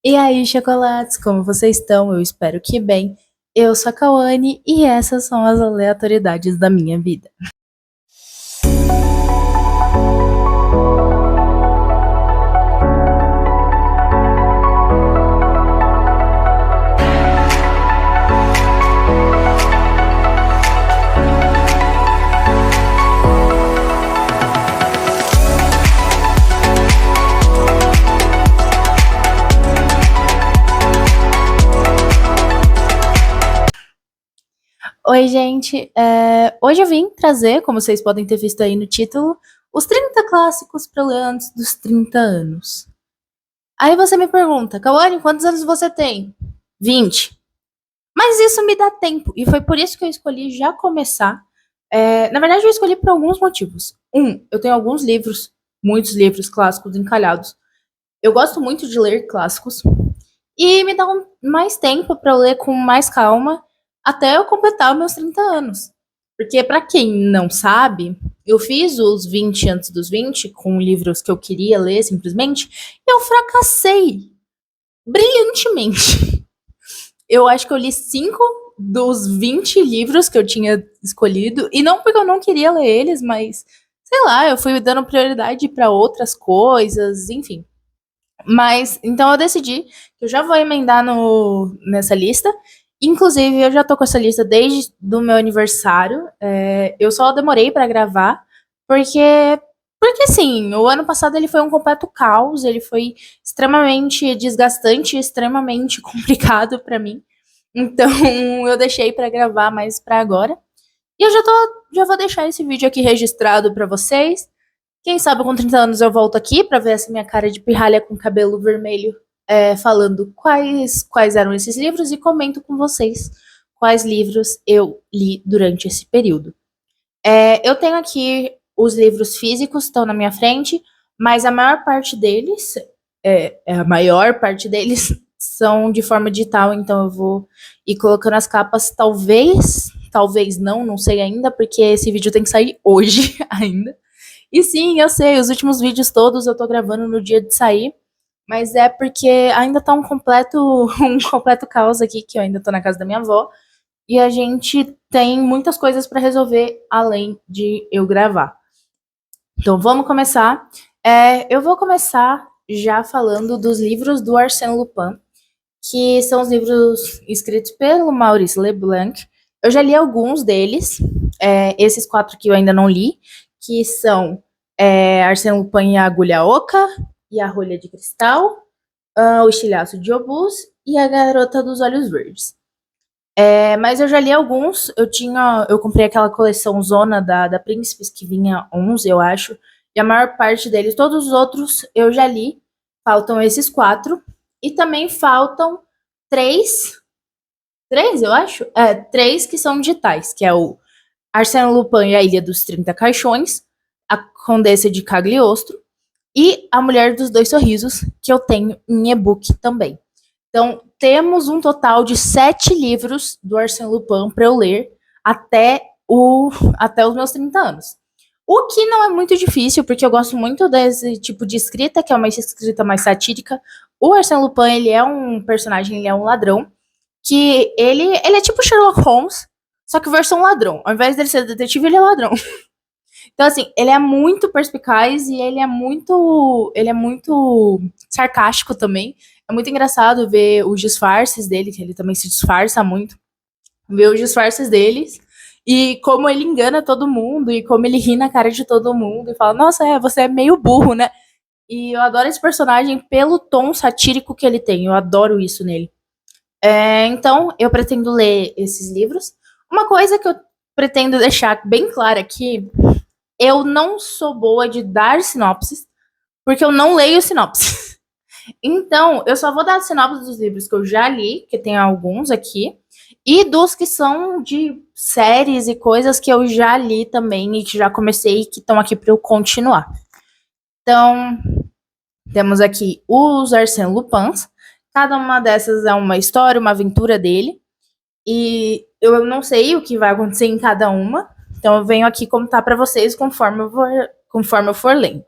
E aí, chocolates, como vocês estão? Eu espero que bem. Eu sou a Cauane e essas são as aleatoriedades da minha vida. Oi, gente. Hoje eu vim trazer, como vocês podem ter visto aí no título, os 30 clássicos para ler antes dos 30 anos. Aí você me pergunta, Cauane, quantos anos você tem? 20. Mas isso me dá tempo, e foi por isso que eu escolhi já começar. Na verdade, eu escolhi por alguns motivos. Eu tenho alguns livros, muitos livros clássicos encalhados. Eu gosto muito de ler clássicos e me dá mais tempo para eu ler com mais calma até eu completar os meus 30 anos. Porque, para quem não sabe, eu fiz os 20 antes dos 20 com livros que eu queria ler simplesmente e eu fracassei brilhantemente. Eu acho que eu li 5 dos 20 livros que eu tinha escolhido, e não porque eu não queria ler eles, mas sei lá, eu fui dando prioridade para outras coisas, enfim. Mas, então eu decidi que eu já vou emendar nessa lista. Inclusive, eu já tô com essa lista desde do meu aniversário. Eu só demorei pra gravar, porque, porque assim, o ano passado ele foi um completo caos, ele foi extremamente desgastante, extremamente complicado pra mim. Então, eu deixei pra gravar mais pra agora. E já vou deixar esse vídeo aqui registrado pra vocês. Quem sabe com 30 anos eu volto aqui pra ver essa minha cara de pirralha com cabelo vermelho, falando quais eram esses livros e comento com vocês quais livros eu li durante esse período. Eu tenho aqui os livros físicos, estão na minha frente, mas a maior parte deles, a maior parte deles são de forma digital, então eu vou ir colocando as capas, talvez não, não sei ainda, porque esse vídeo tem que sair hoje ainda. E sim, eu sei, os últimos vídeos todos eu tô gravando no dia de sair, mas é porque ainda tá um completo, um completo caos aqui, que eu ainda tô na casa da minha avó, e a gente tem muitas coisas pra resolver além de eu gravar. Então vamos começar. Eu vou começar já falando dos livros do Arsène Lupin, que são os livros escritos pelo Maurice Leblanc. Eu já li alguns deles, esses 4 que eu ainda não li, que são Arsène Lupin e a Agulha Oca, e a Rolha de Cristal, O Estilhaço de Obus e a Garota dos Olhos Verdes. Mas eu já li alguns, eu comprei aquela coleção Zona da Príncipes, que vinha 11, eu acho, e a maior parte deles, todos os outros eu já li, faltam esses 4, e também faltam 3, 3 eu acho? 3 que são digitais, que é o Arsène Lupin e a Ilha dos 30 Caixões, a Condessa de Cagliostro e A Mulher dos Dois Sorrisos, que eu tenho em e-book também. Então, temos um total de 7 livros do Arsène Lupin para eu ler até, até os meus 30 anos. O que não é muito difícil, porque eu gosto muito desse tipo de escrita, que é uma escrita mais satírica. O Arsène Lupin, ele é um personagem, ele é um ladrão, que ele é tipo Sherlock Holmes, só que versão ladrão. Ao invés dele ser detetive, ele é ladrão. Então, assim, ele é muito perspicaz e ele é muito sarcástico também. É muito engraçado ver os disfarces dele, que ele também se disfarça muito. Ver os disfarces deles e como ele engana todo mundo e como ele ri na cara de todo mundo e fala, nossa, você é meio burro, né? E eu adoro esse personagem pelo tom satírico que ele tem. Eu adoro isso nele. Então, eu pretendo ler esses livros. Uma coisa que eu pretendo deixar bem clara aqui, eu não sou boa de dar sinopses, porque eu não leio sinopses. Então, eu só vou dar sinopse dos livros que eu já li, que tem alguns aqui, e dos que são de séries e coisas que eu já li também e que já comecei e que estão aqui para eu continuar. Então, temos aqui os Arsène Lupins. Cada uma dessas é uma história, uma aventura dele. E eu não sei o que vai acontecer em cada uma. Então eu venho aqui contar para vocês conforme eu for lendo.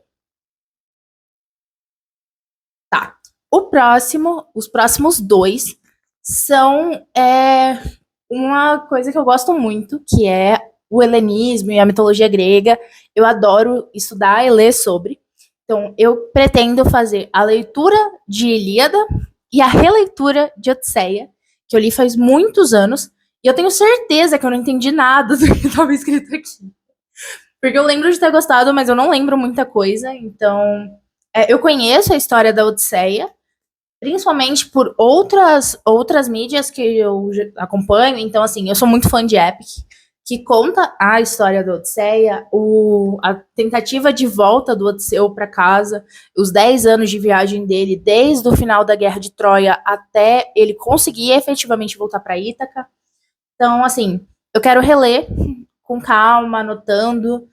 Tá. Os próximos dois são uma coisa que eu gosto muito, que é o helenismo e a mitologia grega. Eu adoro estudar e ler sobre. Então, eu pretendo fazer a leitura de Ilíada e a releitura de Odisseia, que eu li faz muitos anos, e eu tenho certeza que eu não entendi nada do que estava escrito aqui. Porque eu lembro de ter gostado, mas eu não lembro muita coisa. Então, eu conheço a história da Odisseia, principalmente por outras mídias que eu acompanho. Então, assim, eu sou muito fã de Epic, que conta a história da Odisseia, a tentativa de volta do Odisseu para casa, os 10 anos de viagem dele, desde o final da Guerra de Troia até ele conseguir efetivamente voltar para Ítaca. Então, assim, eu quero reler com calma, anotando.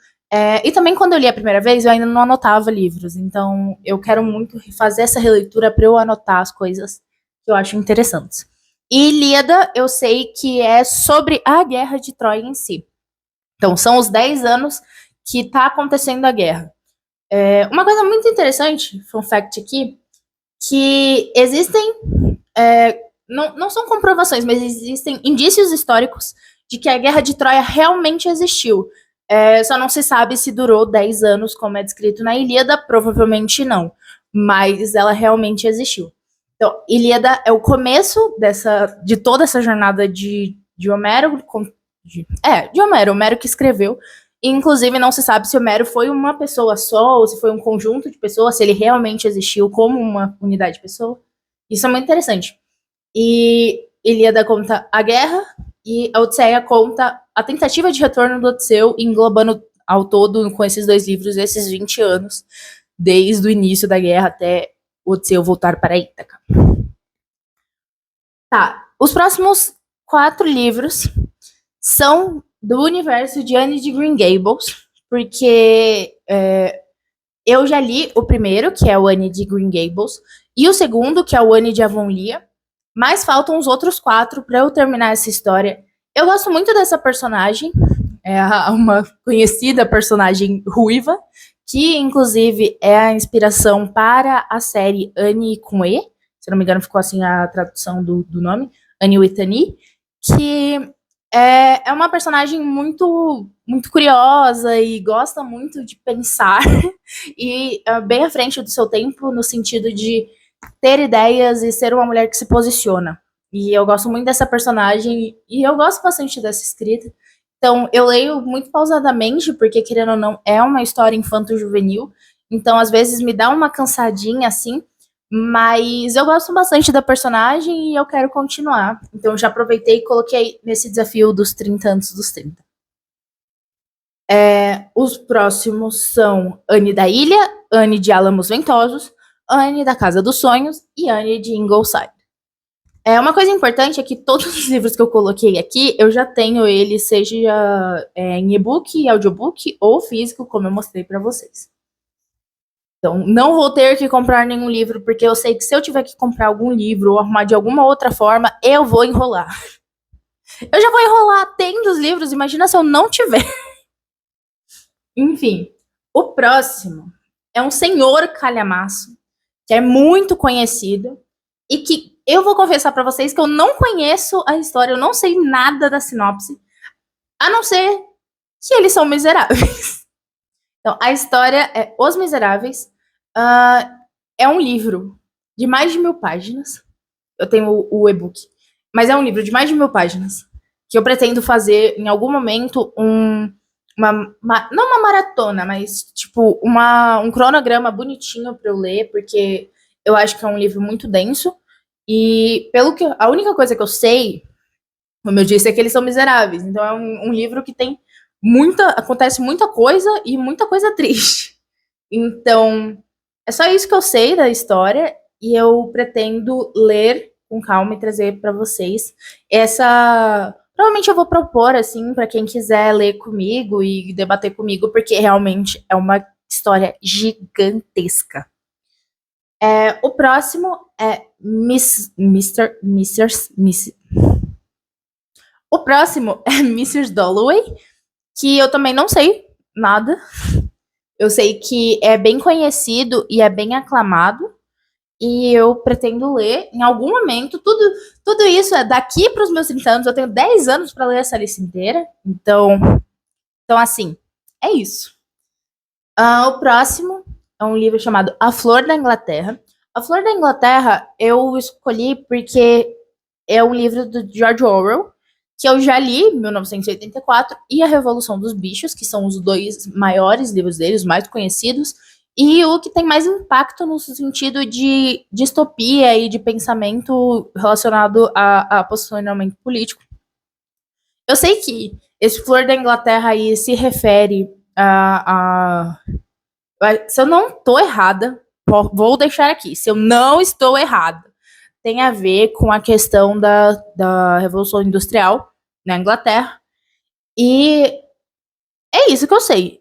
E também, quando eu li a primeira vez, eu ainda não anotava livros. Então, eu quero muito fazer essa releitura para eu anotar as coisas que eu acho interessantes. E Ilíada, eu sei que é sobre a Guerra de Troia em si. Então, são os 10 anos que está acontecendo a guerra. Uma coisa muito interessante, fun fact aqui, que existem, não são comprovações, mas existem indícios históricos de que a Guerra de Troia realmente existiu. Só não se sabe se durou 10 anos, como é descrito na Ilíada, provavelmente não. Mas ela realmente existiu. Então, Ilíada é o começo de toda essa jornada de Homero. De Homero. Homero que escreveu. E, inclusive, não se sabe se Homero foi uma pessoa só, ou se foi um conjunto de pessoas, se ele realmente existiu como uma unidade de pessoa. Isso é muito interessante. E Ilíada conta a guerra, e a Odisseia conta a tentativa de retorno do Odisseu, englobando ao todo, com esses dois livros, esses 20 anos, desde o início da guerra até o Odisseu voltar para Ítaca. Tá, os próximos 4 livros são do universo de Anne de Green Gables, porque eu já li o primeiro, que é o Anne de Green Gables, e o segundo, que é o Anne de Avonlea, mas faltam os outros 4 para eu terminar essa história. Eu gosto muito dessa personagem, é uma conhecida personagem ruiva, que inclusive é a inspiração para a série Anne com E, se não me engano ficou assim a tradução do nome, Anne with an E, que é uma personagem muito, muito curiosa e gosta muito de pensar e bem à frente do seu tempo, no sentido de ter ideias e ser uma mulher que se posiciona. E eu gosto muito dessa personagem e eu gosto bastante dessa escrita. Então, eu leio muito pausadamente, porque, querendo ou não, é uma história infanto-juvenil. Então, às vezes, me dá uma cansadinha, assim. Mas eu gosto bastante da personagem e eu quero continuar. Então, eu já aproveitei e coloquei nesse desafio dos 30 antes dos 30. Os próximos são Anne da Ilha, Anne de Álamos Ventosos, Anne da Casa dos Sonhos e Anne de Ingleside. Uma coisa importante é que todos os livros que eu coloquei aqui, eu já tenho eles, seja em e-book, audiobook ou físico, como eu mostrei para vocês. Então, não vou ter que comprar nenhum livro, porque eu sei que se eu tiver que comprar algum livro ou arrumar de alguma outra forma, eu vou enrolar. Eu já vou enrolar tendo os livros, imagina se eu não tiver. Enfim, o próximo é um senhor calhamaço, que é muito conhecido, e que eu vou confessar para vocês que eu não conheço a história, eu não sei nada da sinopse, a não ser que eles são miseráveis. Então, a história é Os Miseráveis. É um livro de mais de 1000 páginas. Eu tenho o e-book. Mas é um livro de mais de 1000 páginas que eu pretendo fazer em algum momento não uma maratona, mas tipo um cronograma bonitinho para eu ler, porque eu acho que é um livro muito denso. E a única coisa que eu sei, como eu disse, é que eles são miseráveis. Então é um livro que tem acontece muita coisa e muita coisa triste. Então, é só isso que eu sei da história e eu pretendo ler com calma e trazer para vocês. Provavelmente eu vou propor assim para quem quiser ler comigo e debater comigo, porque realmente é uma história gigantesca. O próximo é O próximo é Mrs. Dalloway, que eu também não sei nada. Eu sei que é bem conhecido e é bem aclamado. e eu pretendo ler em algum momento. Tudo isso é daqui para os meus 30 anos. Eu tenho 10 anos para ler essa lista inteira. Então, assim, é isso. O próximo é um livro chamado A Flor da Inglaterra. A Flor da Inglaterra eu escolhi porque é um livro do George Orwell, que eu já li, 1984, e A Revolução dos Bichos, que são os dois maiores livros dele, os mais conhecidos, e o que tem mais impacto no sentido de distopia e de pensamento relacionado a posicionamento político. Eu sei que esse Flor da Inglaterra aí se refere se eu não estou errada, vou deixar aqui, se eu não estou errada, tem a ver com a questão da Revolução Industrial na Inglaterra. E é isso que eu sei.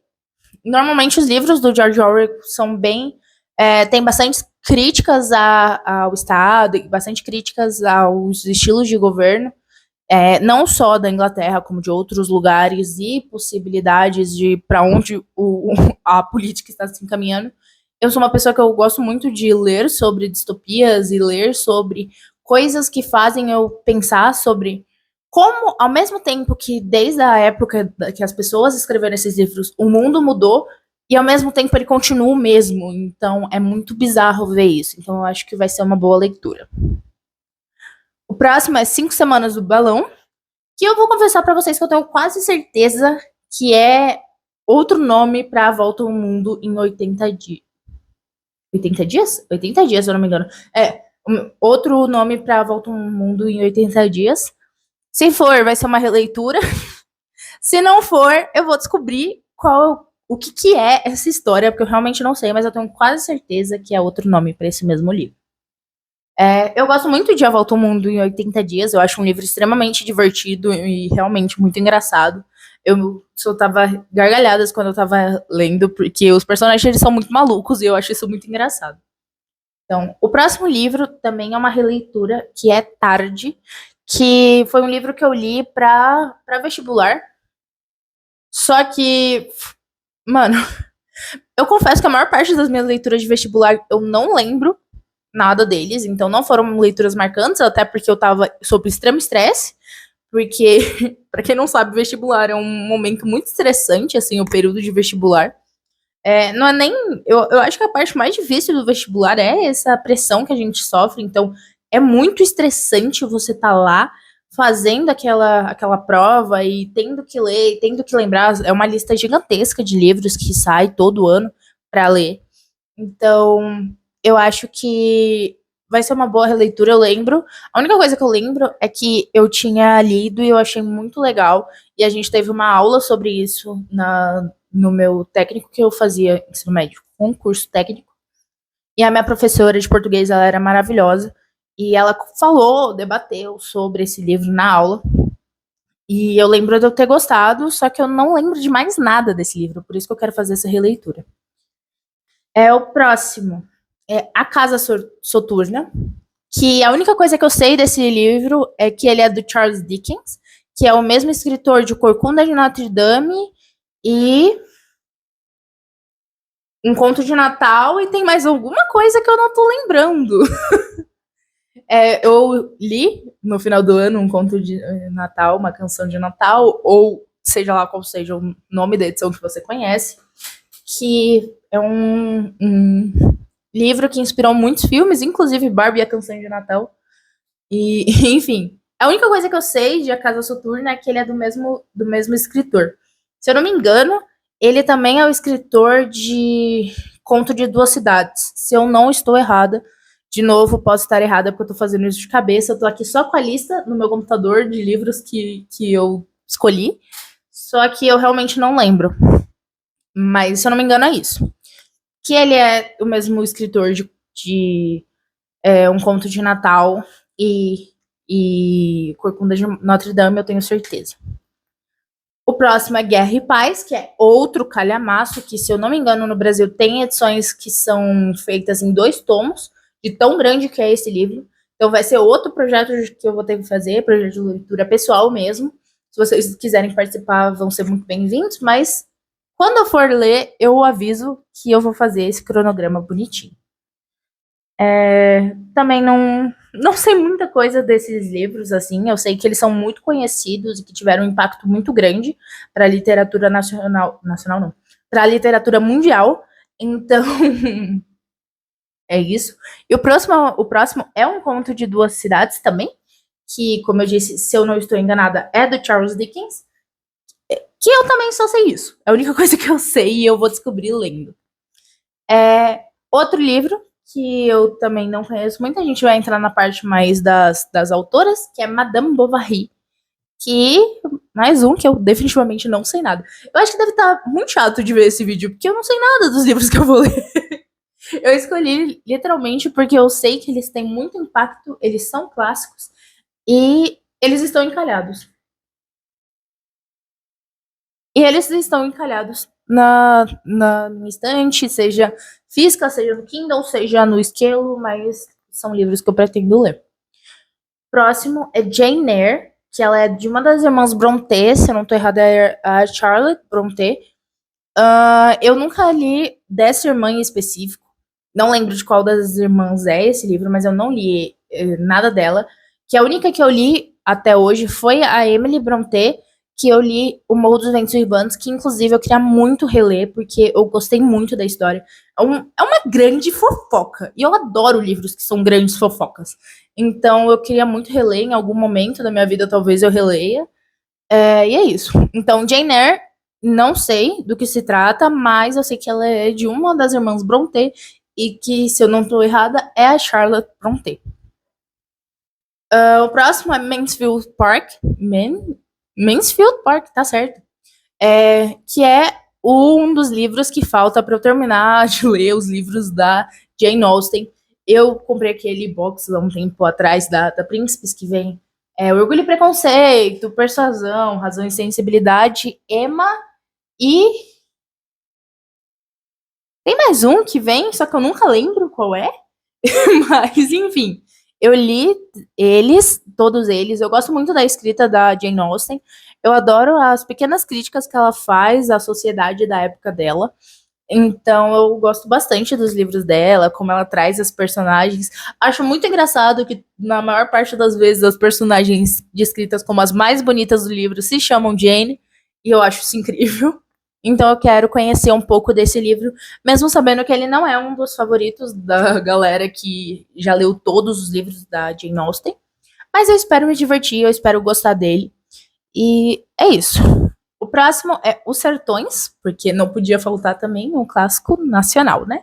Normalmente os livros do George Orwell são bem. Tem bastante críticas ao Estado, bastante críticas aos estilos de governo, não só da Inglaterra, como de outros lugares e possibilidades de para onde a política está se encaminhando. Eu sou uma pessoa que eu gosto muito de ler sobre distopias e ler sobre coisas que fazem eu pensar sobre como, ao mesmo tempo que desde a época que as pessoas escreveram esses livros, o mundo mudou e ao mesmo tempo ele continua o mesmo. Então é muito bizarro ver isso. Então eu acho que vai ser uma boa leitura. O próximo é 5 Semanas do Balão, que eu vou confessar pra vocês que eu tenho quase certeza que é outro nome pra Volta ao Mundo em 80 dias. 80 dias? 80 dias, se eu não me engano. Outro nome pra Volta ao Mundo em 80 dias. Se for, vai ser uma releitura. Se não for, eu vou descobrir o que é essa história, porque eu realmente não sei, mas eu tenho quase certeza que é outro nome pra esse mesmo livro. Eu gosto muito de A Volta ao Mundo em 80 Dias. Eu acho um livro extremamente divertido e realmente muito engraçado. Eu soltava gargalhadas quando eu tava lendo, porque os personagens eles são muito malucos e eu acho isso muito engraçado. Então, o próximo livro também é uma releitura, que é Tarde, que foi um livro que eu li pra vestibular. Só que, mano, eu confesso que a maior parte das minhas leituras de vestibular eu não lembro nada deles, então não foram leituras marcantes, até porque eu tava sob extremo estresse, porque, pra quem não sabe, vestibular é um momento muito estressante, assim, o período de vestibular. Não é nem. Eu acho que a parte mais difícil do vestibular é essa pressão que a gente sofre, então é muito estressante você estar lá fazendo aquela prova e tendo que ler, tendo que lembrar. É uma lista gigantesca de livros que sai todo ano para ler. Então, eu acho que vai ser uma boa releitura, eu lembro. A única coisa que eu lembro é que eu tinha lido e eu achei muito legal. E a gente teve uma aula sobre isso no meu técnico que eu fazia ensino médio, um curso técnico. E a minha professora de português, ela era maravilhosa. E ela falou, debateu sobre esse livro na aula. E eu lembro de eu ter gostado, só que eu não lembro de mais nada desse livro. Por isso que eu quero fazer essa releitura. O próximo é A Casa Soturna, que a única coisa que eu sei desse livro é que ele é do Charles Dickens, que é o mesmo escritor de Corcunda de Notre Dame e Um Conto de Natal, e tem mais alguma coisa que eu não tô lembrando. Eu li no final do ano Um Conto de Natal, uma canção de Natal, ou seja lá qual seja o nome da edição que você conhece, que é um livro que inspirou muitos filmes, inclusive Barbie e a Canção de Natal. E, enfim, a única coisa que eu sei de A Casa Soturna é que ele é do mesmo escritor. Se eu não me engano, ele também é o escritor de Conto de Duas Cidades. Se eu não estou errada, de novo, posso estar errada porque eu estou fazendo isso de cabeça. Eu estou aqui só com a lista no meu computador de livros que eu escolhi, só que eu realmente não lembro. Mas, se eu não me engano, é isso. Que ele é o mesmo escritor de Um Conto de Natal e Corcunda de Notre Dame, eu tenho certeza. O próximo é Guerra e Paz, que é outro calhamaço, que, se eu não me engano, no Brasil tem edições que são feitas em 2 tomos, de tão grande que é esse livro. Então vai ser outro projeto que eu vou ter que fazer, projeto de leitura pessoal mesmo. Se vocês quiserem participar, vão ser muito bem-vindos, mas quando eu for ler, eu aviso que eu vou fazer esse cronograma bonitinho. Também não sei muita coisa desses livros, assim. Eu sei que eles são muito conhecidos e que tiveram um impacto muito grande para a literatura nacional. Nacional não. Para a literatura mundial. Então, é isso. E o próximo é um conto de duas cidades também. Que, como eu disse, se eu não estou enganada, é do Charles Dickens. Que eu também só sei isso. É a única coisa que eu sei e eu vou descobrir lendo. Outro livro que eu também não conheço, muita gente vai entrar na parte mais das autoras, que é Madame Bovary. Que, mais um que eu definitivamente não sei nada. Eu acho que deve estar muito chato de ver esse vídeo, porque eu não sei nada dos livros que eu vou ler. Eu escolhi literalmente porque eu sei que eles têm muito impacto, eles são clássicos e eles estão encalhados. E eles estão encalhados na estante, seja física, seja no Kindle, seja no esquilo, mas são livros que eu pretendo ler. Próximo é Jane Eyre, que ela é de uma das irmãs Brontë, se eu não estou errada, é a Charlotte Brontë. Eu nunca li dessa irmã em específico. Não lembro de qual das irmãs é esse livro, mas eu não li nada dela. Que a única que eu li até hoje foi a Emily Brontë, que eu li O Morro dos Ventos Uivantes, que inclusive eu queria muito reler, porque eu gostei muito da história. É uma grande fofoca, e eu adoro livros que são grandes fofocas. Então eu queria muito reler, em algum momento da minha vida talvez eu releia. E é isso. Então, Jane Eyre, não sei do que se trata, mas eu sei que ela é de uma das irmãs Brontë, e que, se eu não estou errada, é a Charlotte Brontë. O próximo é Mansfield Park. Mansfield Park, tá certo. Que é um dos livros que falta para eu terminar de ler os livros da Jane Austen. Eu comprei aquele box há um tempo atrás da Príncipes, que vem Orgulho e Preconceito, Persuasão, Razão e Sensibilidade, Emma e tem mais um que vem, só que eu nunca lembro qual é. Mas, enfim, eu li todos eles. Eu gosto muito da escrita da Jane Austen. Eu adoro as pequenas críticas que ela faz à sociedade da época dela. Então, eu gosto bastante dos livros dela, como ela traz as personagens. Acho muito engraçado que, na maior parte das vezes, as personagens descritas como as mais bonitas do livro se chamam Jane. E eu acho isso incrível. Então, eu quero conhecer um pouco desse livro, mesmo sabendo que ele não é um dos favoritos da galera que já leu todos os livros da Jane Austen. Mas eu espero me divertir, eu espero gostar dele. E é isso. O próximo é Os Sertões, porque não podia faltar também um clássico nacional, né?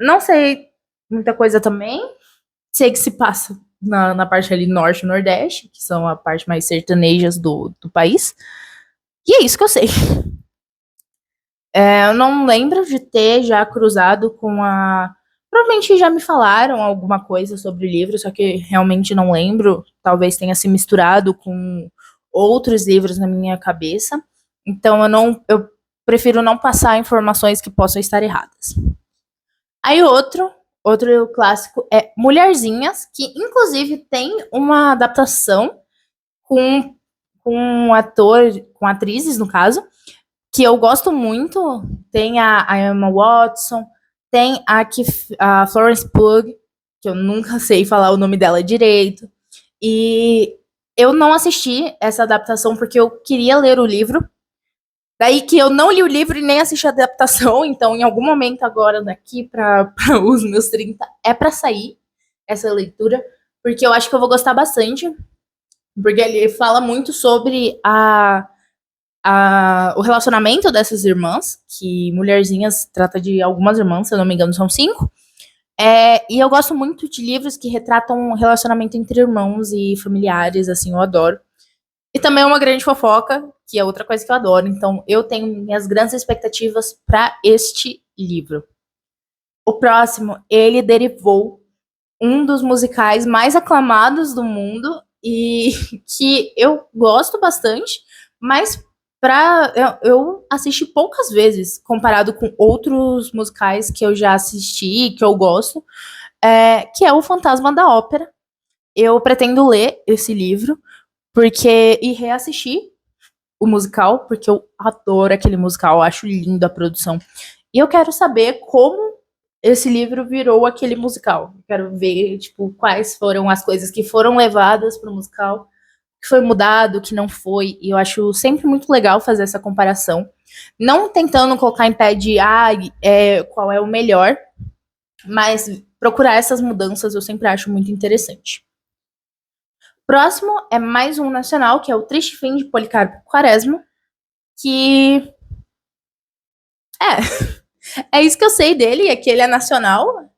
Não sei muita coisa também. Sei que se passa na parte ali norte e nordeste, que são a parte mais sertanejas do país. E é isso que eu sei. Eu não lembro de ter já cruzado com a. Provavelmente já me falaram alguma coisa sobre o livro, só que realmente não lembro. Talvez tenha se misturado com outros livros na minha cabeça. Então eu prefiro não passar informações que possam estar erradas. Aí outro clássico é Mulherzinhas, que inclusive tem uma adaptação com, com atrizes, no caso, que eu gosto muito. Tem a Emma Watson, tem a Florence Pugh, que eu nunca sei falar o nome dela direito. E eu não assisti essa adaptação porque eu queria ler o livro. Daí que eu não li o livro e nem assisti a adaptação, então em algum momento agora, daqui para os meus 30, é para sair essa leitura, porque eu acho que eu vou gostar bastante, porque ele fala muito sobre o relacionamento dessas irmãs, que Mulherzinhas trata de algumas irmãs, se eu não me engano são 5, e eu gosto muito de livros que retratam um relacionamento entre irmãos e familiares, assim, eu adoro. E também é uma grande fofoca, que é outra coisa que eu adoro. Então, eu tenho minhas grandes expectativas para este livro. O próximo, ele derivou um dos musicais mais aclamados do mundo e que eu gosto bastante, mas eu assisti poucas vezes comparado com outros musicais que eu já assisti, que eu gosto, que é O Fantasma da Ópera. Eu pretendo ler esse livro e reassistir o musical, porque eu adoro aquele musical, eu acho lindo a produção. E eu quero saber como esse livro virou aquele musical. Quero ver, tipo, quais foram as coisas que foram levadas para o musical, que foi mudado, que não foi. E eu acho sempre muito legal fazer essa comparação. Não tentando colocar em pé de qual é o melhor, mas procurar essas mudanças eu sempre acho muito interessante. Próximo é mais um nacional, que é o Triste Fim de Policarpo Quaresma, que é isso que eu sei dele, é que ele é nacional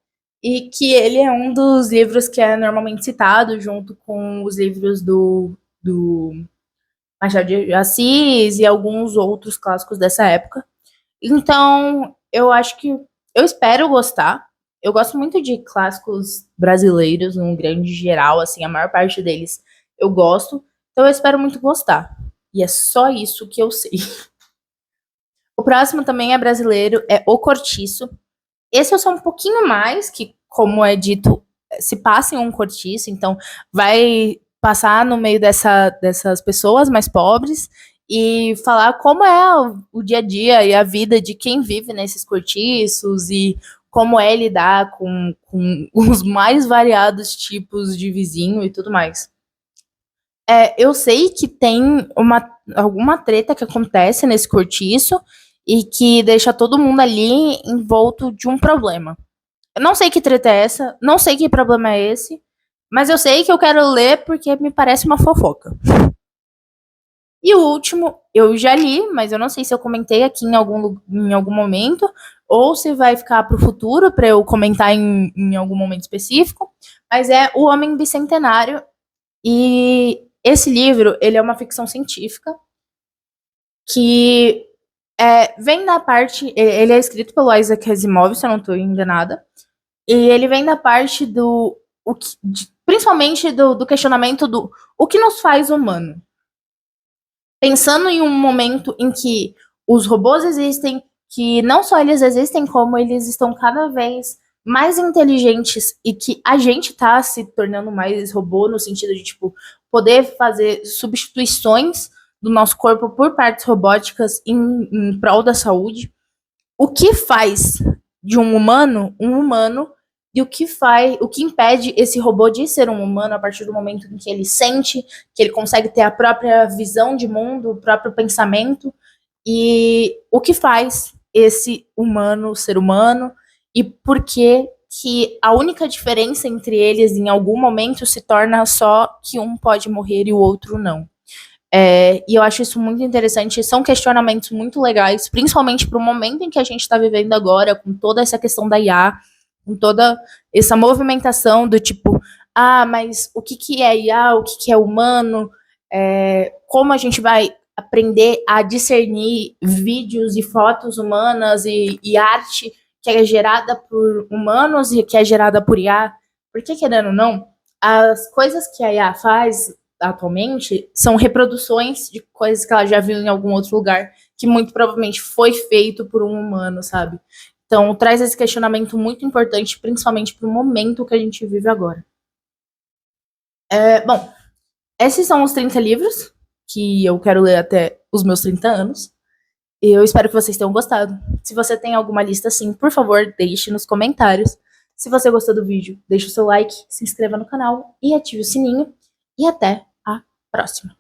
e que ele é um dos livros que é normalmente citado junto com os livros do Machado de Assis e alguns outros clássicos dessa época. Então, eu acho que eu espero gostar. Eu gosto muito de clássicos brasileiros, num grande geral, assim, a maior parte deles eu gosto. Então, eu espero muito gostar. E é só isso que eu sei. O próximo também é brasileiro, é O Cortiço. Esse eu sou um pouquinho mais, que, como é dito, se passa em um cortiço, então vai passar no meio dessas pessoas mais pobres e falar como é o dia a dia e a vida de quem vive nesses cortiços e como é lidar com os mais variados tipos de vizinho e tudo mais. Eu sei que tem alguma treta que acontece nesse cortiço e que deixa todo mundo ali envolto de um problema. Eu não sei que treta é essa, não sei que problema é esse, mas eu sei que eu quero ler porque me parece uma fofoca. E o último, eu já li, mas eu não sei se eu comentei aqui em algum momento, ou se vai ficar para o futuro para eu comentar em algum momento específico, mas é O Homem Bicentenário. E esse livro, ele é uma ficção científica que vem da parte. Ele é escrito pelo Isaac Asimov, se eu não estou enganada. E ele vem da parte principalmente do questionamento do o que nos faz humano. Pensando em um momento em que os robôs existem, que não só eles existem, como eles estão cada vez mais inteligentes e que a gente tá se tornando mais robô no sentido de, tipo, poder fazer substituições do nosso corpo por partes robóticas em prol da saúde. O que faz de um humano e o que impede esse robô de ser um humano a partir do momento em que ele sente, que ele consegue ter a própria visão de mundo, o próprio pensamento, e o que faz esse humano ser humano, e por que a única diferença entre eles em algum momento se torna só que um pode morrer e o outro não. E eu acho isso muito interessante. São questionamentos muito legais, principalmente para o momento em que a gente está vivendo agora, com toda essa questão da IA, com toda essa movimentação do tipo, mas o que é IA, o que é humano, como a gente vai aprender a discernir vídeos e fotos humanas e arte que é gerada por humanos e que é gerada por IA. Porque, querendo ou não, as coisas que a IA faz atualmente são reproduções de coisas que ela já viu em algum outro lugar, que muito provavelmente foi feito por um humano, sabe? Então, traz esse questionamento muito importante, principalmente para o momento que a gente vive agora. Bom, esses são os 30 livros que eu quero ler até os meus 30 anos. Eu espero que vocês tenham gostado. Se você tem alguma lista assim, por favor, deixe nos comentários. Se você gostou do vídeo, deixe o seu like, se inscreva no canal e ative o sininho. E até a próxima.